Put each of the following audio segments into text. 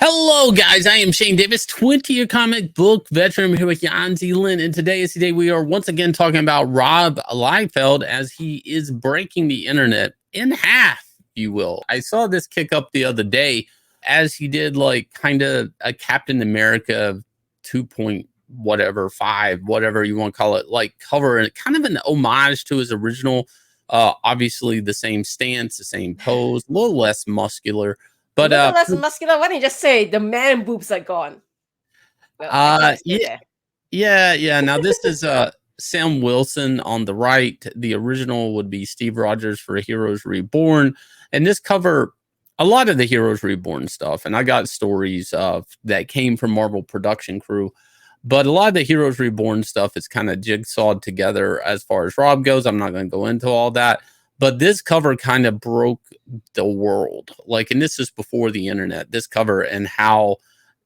Hello, guys. I am Shane Davis, 20-year comic book veteran here with Yanzi Lynn, and today is the day we are once again talking about Rob Liefeld as he is breaking the internet in half, if you will. I saw this kick up the other day as he did like kind of a Captain America 2 point whatever 5, whatever you want to call it, like cover, and kind of an homage to his original. Obviously the same stance, the same pose, a little less muscular. But less muscular. Why don't you just say the man boobs are gone? Well, yeah. Now this is Sam Wilson on the right. The original would be Steve Rogers for Heroes Reborn, and this cover a lot of the Heroes Reborn stuff. And I got stories that came from Marvel production crew, but a lot of the Heroes Reborn stuff is kind of jigsawed together as far as Rob goes. I'm not going to go into all that. But this cover kind of broke the world. Like, and this is before the internet, this cover and how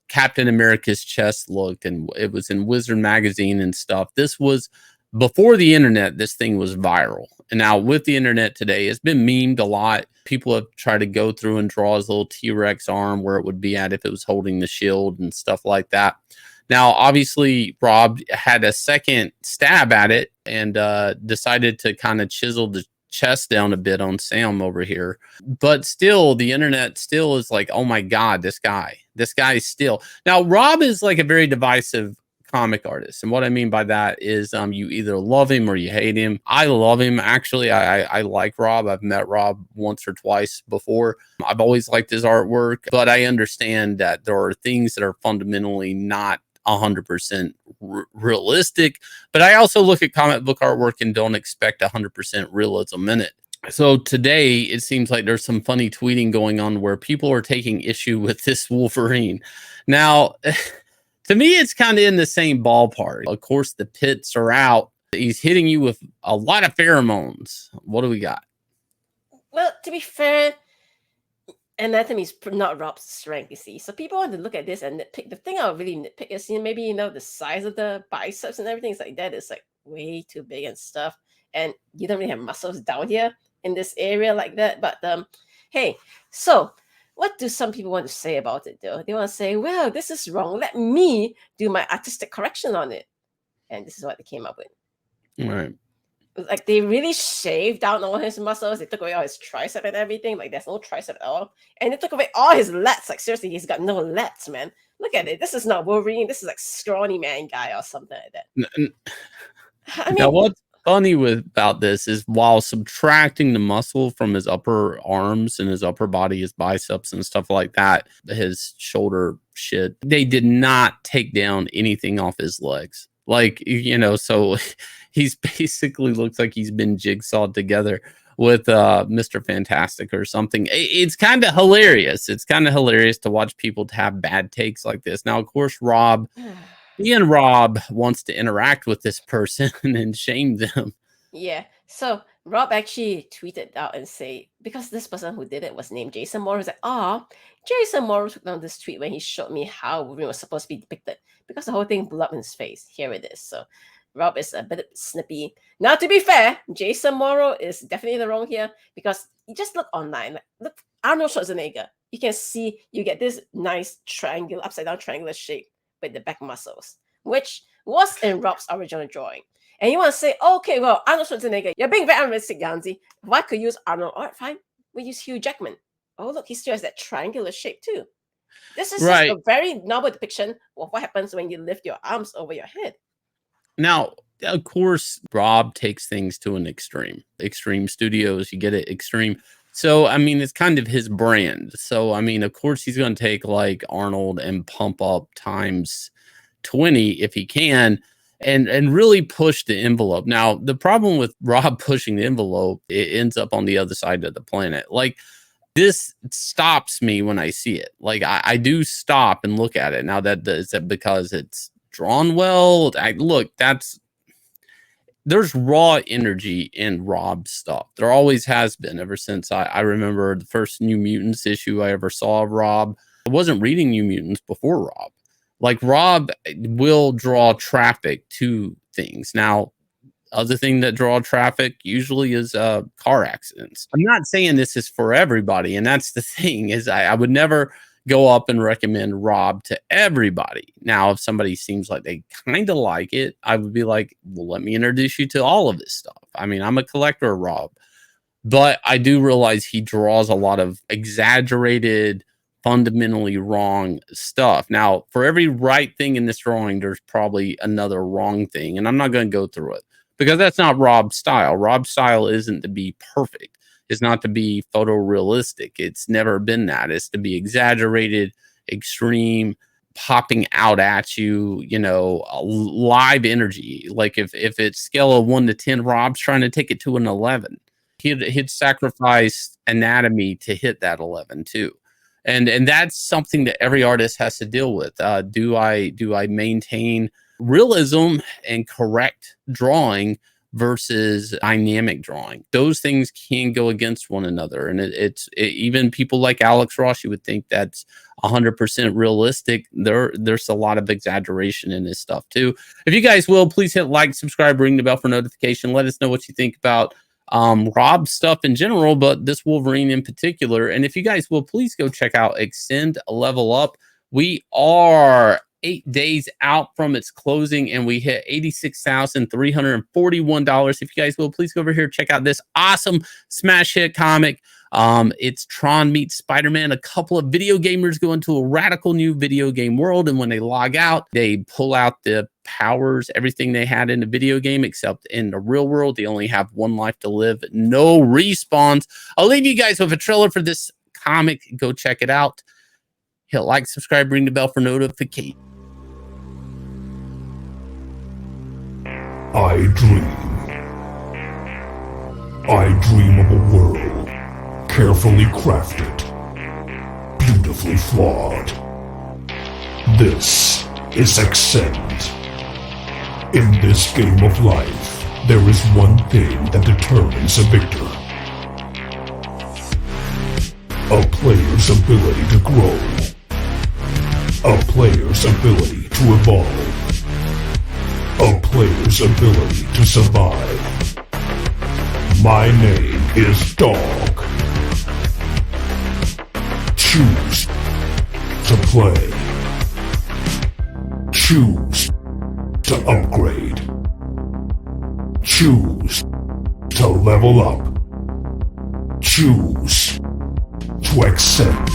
Captain America's chest looked. And it was in Wizard magazine and stuff. This was before the internet. This thing was viral. And now with the internet today, it's been memed a lot. People have tried to go through and draw his little T-Rex arm where it would be at if it was holding the shield and stuff like that. Now, obviously, Rob had a second stab at it and decided to kind of chisel the chest down a bit on Sam over here. But still, the internet still is like, oh my God, this guy is still. Now, Rob is like a very divisive comic artist. And what I mean by that is you either love him or you hate him. I love him. Actually, I like Rob. I've met Rob once or twice before. I've always liked his artwork, but I understand that there are things that are fundamentally not 100% realistic, but I also look at comic book artwork and don't expect 100% realism in it. So today it seems like there's some funny tweeting going on where people are taking issue with this Wolverine. Now, to me, it's kind of in the same ballpark. Of course, the pits are out. He's hitting you with a lot of pheromones. What do we got? Well, to be fair, anatomy is not Rob's strength, you see. So people want to look at this and nitpick. The thing I would really nitpick is, maybe, the size of the biceps and everything is like that is like way too big and stuff. And you don't really have muscles down here in this area like that. But hey, so what do some people want to say about it though? They want to say, well, this is wrong. Let me do my artistic correction on it. And this is what they came up with. All right. Like, they really shaved down all his muscles. They took away all his tricep and everything. Like, there's no tricep at all. And they took away all his lats. Like, seriously, he's got no lats, man. Look at it. This is not Wolverine. This is like scrawny man guy or something like that. I mean, now what's funny about this is while subtracting the muscle from his upper arms and his upper body, his biceps and stuff like that, his shoulder shit, they did not take down anything off his legs. Like, so he's basically looks like he's been jigsawed together with Mr. Fantastic or something. It's kind of hilarious. It's kind of hilarious to watch people to have bad takes like this. Now, of course, Rob wants to interact with this person and shame them. Yeah. So Rob actually tweeted out and say, because this person who did it was named Jason Morrow, he's like, Jason Morrow took down this tweet when he showed me how Wolverine was supposed to be depicted, because the whole thing blew up in his face. Here it is. So Rob is a bit snippy. Now, to be fair, Jason Morrow is definitely the wrong here, because you just look online. Like, look, Arnold Schwarzenegger. You can see you get this nice triangle, upside down triangular shape with the back muscles, which was in Rob's original drawing. And you want to say, okay, well, Arnold Schwarzenegger, you're being very unrealistic, Yanzi. If I could use Arnold, all right, fine. We use Hugh Jackman. Oh, look, he still has that triangular shape too. This is just a very novel depiction of what happens when you lift your arms over your head. Now, of course, Rob takes things to an extreme. Extreme Studios, you get it, extreme. So, I mean, it's kind of his brand. So, I mean, of course, he's going to take like Arnold and pump up times 20 if he can. And really push the envelope. Now, the problem with Rob pushing the envelope, it ends up on the other side of the planet. Like, this stops me when I see it. Like, I do stop and look at it. Now, is that because it's drawn well? There's raw energy in Rob's stuff. There always has been ever since I remember the first New Mutants issue I ever saw of Rob. I wasn't reading New Mutants before Rob. Like, Rob will draw traffic to things. Now, other thing that draw traffic usually is car accidents. I'm not saying this is for everybody, and that's the thing is I would never go up and recommend Rob to everybody. Now, if somebody seems like they kind of like it, I would be like, well, let me introduce you to all of this stuff. I mean, I'm a collector of Rob, but I do realize he draws a lot of exaggerated, fundamentally wrong stuff. Now, for every right thing in this drawing, there's probably another wrong thing, and I'm not going to go through it because that's not Rob's style. Rob's style isn't to be perfect. It's not to be photorealistic. It's never been that. It's to be exaggerated, extreme, popping out at you, you know, live energy. Like if it's scale of 1 to 10, Rob's trying to take it to an 11. He'd sacrifice anatomy to hit that 11 too. And that's something that every artist has to deal with. Do I maintain realism and correct drawing versus dynamic drawing? Those things can go against one another, and even people like Alex Ross, you would think that's 100% realistic. There's a lot of exaggeration in this stuff too. If you guys will, please hit like, subscribe, ring the bell for notification. Let us know what you think about Rob's stuff in general, but this Wolverine in particular. And if you guys will, please go check out Axcend Level Up. We are 8 days out from its closing, and we hit $86,341. If you guys will, please go over here, check out this awesome smash hit comic. It's Tron meets Spider-Man. A couple of video gamers go into a radical new video game world, and when they log out, they pull out the powers, everything they had in the video game, except in the real world, they only have one life to live, no respawns. I'll leave you guys with a trailer for this comic. Go check it out. Hit like, subscribe, ring the bell for notification. I dream of a world carefully crafted, beautifully flawed. This is Axcend. In this game of life, there is one thing that determines a victor. A player's ability to grow. A player's ability to evolve. A player's ability to survive. My name is Dog. Choose to play. Choose to upgrade. Choose to level up. Choose to Axcend.